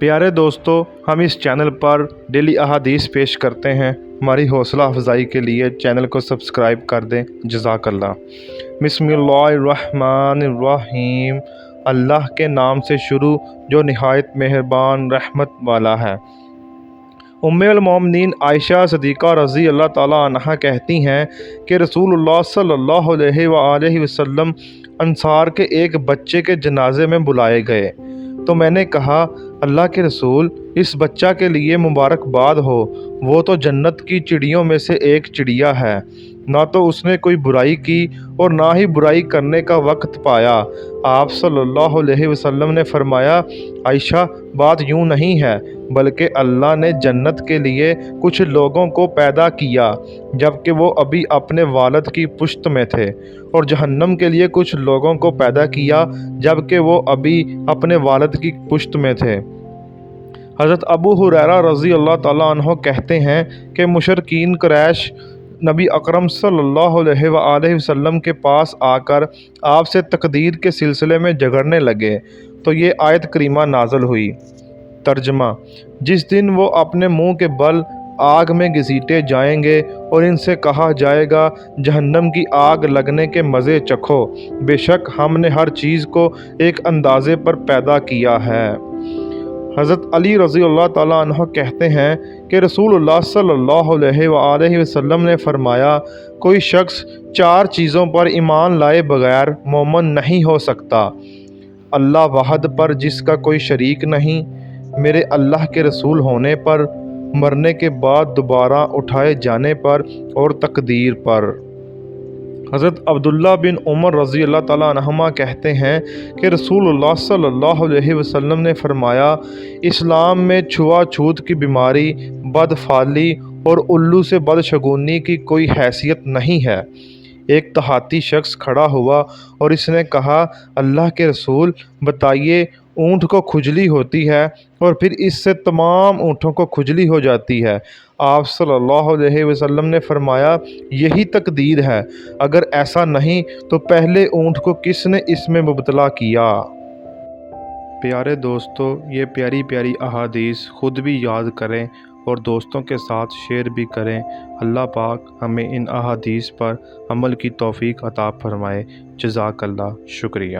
پیارے دوستو، ہم اس چینل پر ڈیلی احادیث پیش کرتے ہیں۔ ہماری حوصلہ افزائی کے لیے چینل کو سبسکرائب کر دیں۔ جزاک اللہ۔ بسم اللہ الرحمن الرحیم۔ اللہ کے نام سے شروع جو نہایت مہربان رحمت والا ہے۔ ام المومنین عائشہ صدیقہ رضی اللہ تعالیٰ عنہا کہتی ہیں کہ رسول اللہ صلی اللہ علیہ وآلہ وسلم انصار کے ایک بچے کے جنازے میں بلائے گئے تو میں نے کہا، اللہ کے رسول، اس بچہ کے لیے مبارکباد ہو، وہ تو جنت کی چڑیوں میں سے ایک چڑیا ہے، نہ تو اس نے کوئی برائی کی اور نہ ہی برائی کرنے کا وقت پایا۔ آپ صلی اللہ علیہ وسلم نے فرمایا، عائشہ، بات یوں نہیں ہے، بلکہ اللہ نے جنت کے لیے کچھ لوگوں کو پیدا کیا جبکہ وہ ابھی اپنے والد کی پشت میں تھے، اور جہنم کے لیے کچھ لوگوں کو پیدا کیا جبکہ وہ ابھی اپنے والد کی پشت میں تھے۔ حضرت ابو ہریرہ رضی اللہ تعالیٰ عنہ کہتے ہیں کہ مشرکین قریش نبی اکرم صلی اللہ علیہ وآلہ وسلم کے پاس آ کر آپ سے تقدیر کے سلسلے میں جھگڑنے لگے تو یہ آیت کریمہ نازل ہوئی۔ ترجمہ: جس دن وہ اپنے منہ کے بل آگ میں گھسیٹے جائیں گے اور ان سے کہا جائے گا، جہنم کی آگ لگنے کے مزے چکھو، بے شک ہم نے ہر چیز کو ایک اندازے پر پیدا کیا ہے۔ حضرت علی رضی اللہ تعالیٰ عنہ کہتے ہیں کہ رسول اللہ صلی اللہ علیہ وآلہ وسلم نے فرمایا، کوئی شخص 4 چیزوں پر ایمان لائے بغیر مومن نہیں ہو سکتا: اللہ واحد پر جس کا کوئی شریک نہیں، میرے اللہ کے رسول ہونے پر، مرنے کے بعد دوبارہ اٹھائے جانے پر، اور تقدیر پر۔ حضرت عبداللہ بن عمر رضی اللہ تعالیٰ عنہما کہتے ہیں کہ رسول اللہ صلی اللہ علیہ وسلم نے فرمایا، اسلام میں چھوا چھوت کی بیماری، بدفعلی اور الو سے بدشگونی کی کوئی حیثیت نہیں ہے۔ ایک دیہاتی شخص کھڑا ہوا اور اس نے کہا، اللہ کے رسول، بتائیے، اونٹ کو کھجلی ہوتی ہے اور پھر اس سے تمام اونٹوں کو کھجلی ہو جاتی ہے۔ آپ صلی اللہ علیہ وسلم نے فرمایا، یہی تقدیر ہے، اگر ایسا نہیں تو پہلے اونٹ کو کس نے اس میں مبتلا کیا؟ پیارے دوستو، یہ پیاری پیاری احادیث خود بھی یاد کریں اور دوستوں کے ساتھ شیئر بھی کریں۔ اللہ پاک ہمیں ان احادیث پر عمل کی توفیق عطا فرمائے۔ جزاک اللہ۔ شکریہ۔